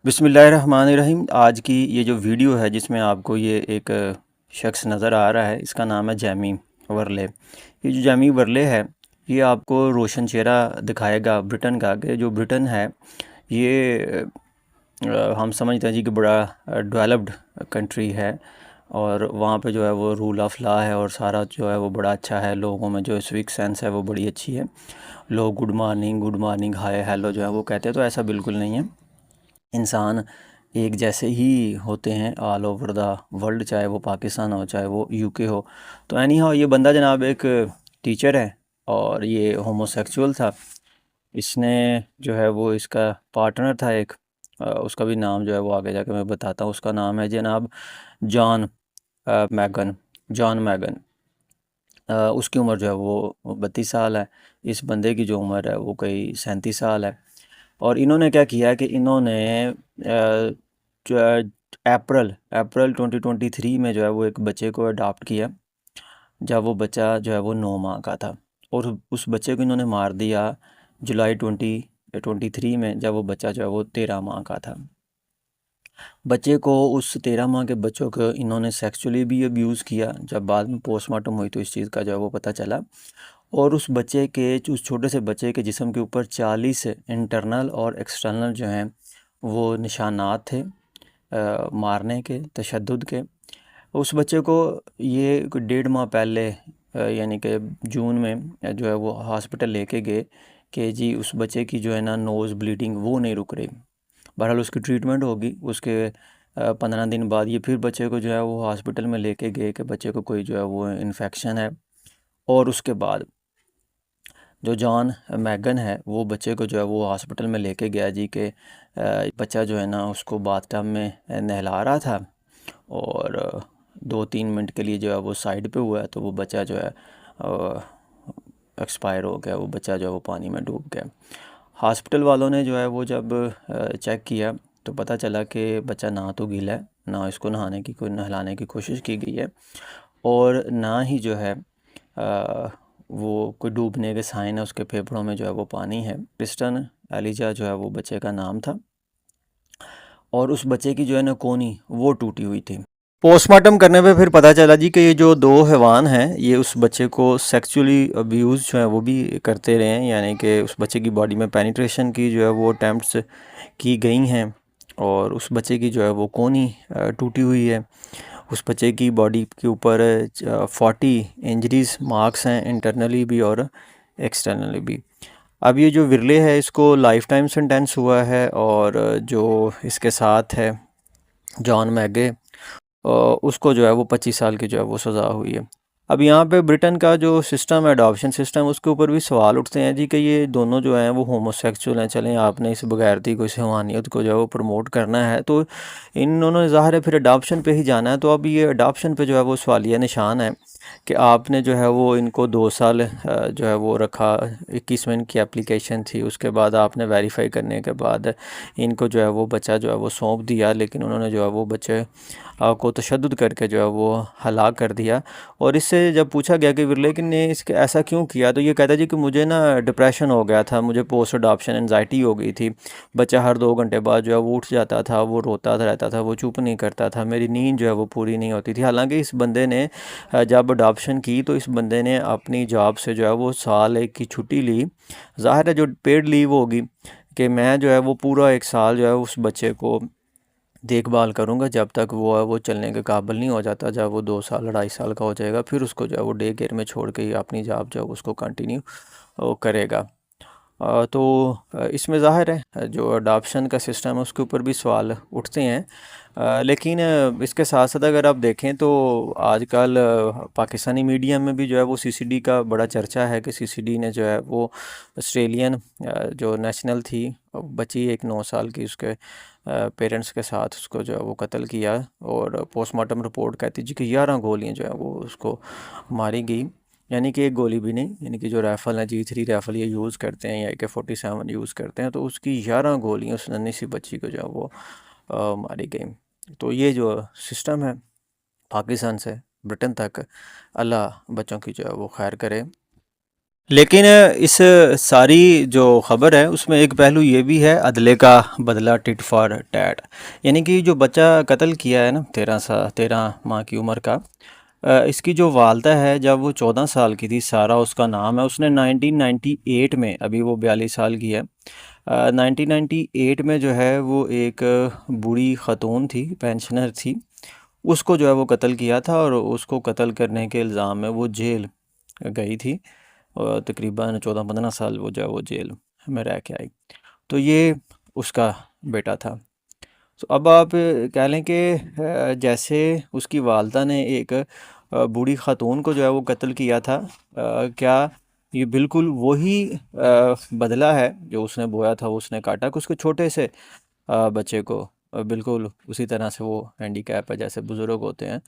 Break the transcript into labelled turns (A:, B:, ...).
A: बिस्मिल्लाहिर्रहमानिर्रहीम। आज की ये जो वीडियो है जिसमें आपको ये एक शख्स नज़र आ रहा है, इसका नाम है जैमी वर्ले। ये जो जैमी वर्ले है, ये आपको रोशन चेहरा दिखाएगा ब्रिटेन का, कि जो ब्रिटेन है ये हम समझते हैं जी कि बड़ा डेवलप्ड कंट्री है, और वहाँ पे जो है वो रूल ऑफ लॉ है, और सारा जो है वो बड़ा अच्छा है। लोगों में जो सिविक सेंस है वो बड़ी अच्छी है। लोग गुड मॉर्निंग हाय हेलो जो है वो कहते हैं, तो ऐसा बिल्कुल नहीं है। इंसान एक जैसे ही होते हैं ऑल ओवर द वर्ल्ड, चाहे वो पाकिस्तान हो चाहे वो यूके हो। तो एनी हाउ ये बंदा जनाब एक टीचर है, और ये होमोसेक्सुअल था। इसने जो है वो इसका पार्टनर था एक, उसका भी नाम जो है वो आगे जाके मैं बताता हूँ। उसका नाम है जनाब जॉन मैगन। जॉन मैगन। उसकी उम्र जो है वो 32 साल है। इस बंदे की जो उम्र है वो कोई 37 साल है। और इन्होंने क्या किया कि इन्होंने जो अप्रैल अप्रैल 2023 में जो है वो एक बच्चे को अडॉप्ट किया, जब वो बच्चा जो है वो 9 माह का था। और उस बच्चे को इन्होंने मार दिया जुलाई 2023 में, जब वो बच्चा जो है वो 13 माह का था। बच्चे को, उस 13 माह के बच्चों को इन्होंने सेक्सुअली भी अब्यूज़ किया। जब बाद में पोस्टमार्टम हुई तो इस चीज़ का जो है वो पता चला। और उस बच्चे के, उस छोटे से बच्चे के जिस्म के ऊपर 40 इंटरनल और एक्सटर्नल जो हैं वो निशानात थे मारने के, तशद्दुद के। उस बच्चे को ये कोई 1.5 माह पहले यानी कि जून में जो है वो हॉस्पिटल लेके गए कि जी उस बच्चे की जो है ना नोज़ ब्लीडिंग वो नहीं रुक रही। बहरहाल उसकी ट्रीटमेंट होगी। उसके 15 दिन बाद ये फिर बच्चे को जो है वो हॉस्पिटल में लेके गए कि बच्चे को कोई जो है वो इन्फेक्शन है। और उसके बाद जो जॉन मैगन है वो बच्चे को जो है वो हॉस्पिटल में लेके गया जी के बच्चा जो है ना उसको बाथटब में नहला रहा था, और 2-3 मिनट के लिए जो है वो साइड पे हुआ, तो वो बच्चा जो है एक्सपायर हो गया। वो बच्चा जो है वो पानी में डूब गया। हॉस्पिटल वालों ने जो है वो जब चेक किया तो पता चला कि बच्चा ना तो गीला है, ना इसको नहलाने की कोशिश की गई है, और ना ही जो है वो कोई डूबने के साइन है। उसके फेफड़ों में जो है वो पानी है। क्रिस्टन एलिजा जो है वो बच्चे का नाम था, और उस बच्चे की जो है ना कोनी वो टूटी हुई थी। पोस्टमार्टम करने पे फिर पता चला जी कि ये जो दो हैवान हैं ये उस बच्चे को सेक्सुअली अब्यूज़ जो है वो भी करते रहे हैं, यानी कि उस बच्चे की बॉडी में पेनिट्रेशन की जो है वो अटैम्प्ट्स की गई हैं। और उस बच्चे की जो है वो कोनी टूटी हुई है। उस बच्चे की बॉडी के ऊपर 40 इंजरीज मार्क्स हैं, इंटरनली भी और एक्सटर्नली भी। अब ये जो विरले है इसको लाइफ टाइम सेंटेंस हुआ है, और जो इसके साथ है जॉन मैगे, उसको जो है वो 25 साल की जो है वो सज़ा हुई है। अब यहाँ पे ब्रिटेन का जो सिस्टम है, अडॉप्शन सिस्टम, उसके ऊपर भी सवाल उठते हैं जी कि ये दोनों जो हैं वो होमोसेक्सुअल हैं। चलें, आपने इस बगैरती को, इस हैवानियत को जो है वो प्रमोट करना है तो इन दोनों ने ज़ाहिर है फिर अडॉप्शन पे ही जाना है। तो अब ये अडॉप्शन पे जो है वो सवालिया निशान है कि आपने जो है वो इनको 2 साल जो है वो रखा। 21 में इनकी एप्लीकेशन थी, उसके बाद आपने वेरीफाई करने के बाद इनको जो है वो बच्चा जो है वो सौंप दिया, लेकिन उन्होंने जो है वो बच्चे को तशद्दुद करके जो है वो हलाक कर दिया। और इससे जब पूछा गया कि विरले ने इसके ऐसा क्यों किया, तो ये कहता है जी कि मुझे ना डिप्रेशन हो गया था, मुझे पोस्ट अडॉप्शन एनजाइटी हो गई थी। बच्चा हर 2 घंटे बाद जो है वो उठ जाता था, वो रोता रहता था, वो चुप नहीं करता था, मेरी नींद जो है वो पूरी नहीं होती थी। हालांकि इस बंदे ने जब अडॉप्शन की तो इस बंदे ने अपनी जॉब से जो है वो साल 1 की छुट्टी ली। ज़ाहिर है जो पेड लीव होगी कि मैं जो है वो पूरा 1 साल जो है उस बच्चे को देखभाल करूँगा जब तक वो है वो चलने के काबिल नहीं हो जाता। जब वो 2 साल 2.5 साल का हो जाएगा फिर उसको जो है वो डे केयर में छोड़ के ही अपनी जॉब जो है उसको कंटिन्यू करेगा। तो इसमें ज़ाहिर है जो अडॉप्शन का सिस्टम है उसके ऊपर भी सवाल उठते हैं। लेकिन इसके साथ साथ अगर आप देखें तो आजकल पाकिस्तानी मीडिया में भी जो है वो सीसीडी का बड़ा चर्चा है कि सीसीडी ने जो है वो ऑस्ट्रेलियन जो नेशनल थी बच्ची, एक 9 साल की, उसके पेरेंट्स के साथ उसको जो है वो कत्ल किया। और पोस्टमार्टम रिपोर्ट कहती जी कि 11 गोलियाँ जो है वो उसको मारी गई, यानी कि एक गोली भी नहीं, यानी कि जो राइफ़ल है G3 राइफ़ल ये यूज़ करते हैं या AK-47 यूज़ करते हैं, तो उसकी 11 गोलियाँ उस नन्ही सी बच्ची को जो है वो मारी गई। तो ये जो सिस्टम है पाकिस्तान से ब्रिटेन तक, अल्लाह बच्चों की जो है वो खैर करे। लेकिन इस सारी जो ख़बर है उसमें एक पहलू ये भी है, अदले का बदला टिट फॉर टैट। यानी कि जो बच्चा कत्ल किया है ना, 13 माह की उम्र का, इसकी जो वालदा है, जब वो 14 साल की थी, सारा उसका नाम है, उसने 1998 में, अभी वो 42 साल की है, 1998 में जो है वो एक बूढ़ी ख़तून थी, पेंशनर थी, उसको जो है वो कत्ल किया था, और उसको कत्ल करने के इल्ज़ाम में वो जेल गई थी, और तकरीबन 14-15 साल वो जो है वो जेल में रह के आई। तो ये उसका बेटा था। तो अब आप कह लें कि जैसे उसकी वालदा ने एक बूढ़ी खातून को जो है वो कत्ल किया था, क्या ये बिल्कुल वही बदला है जो उसने बोया था, वो उसने काटा कि उसके छोटे से बच्चे को बिल्कुल उसी तरह से वो हैंडीकैप है जैसे बुज़ुर्ग होते हैं।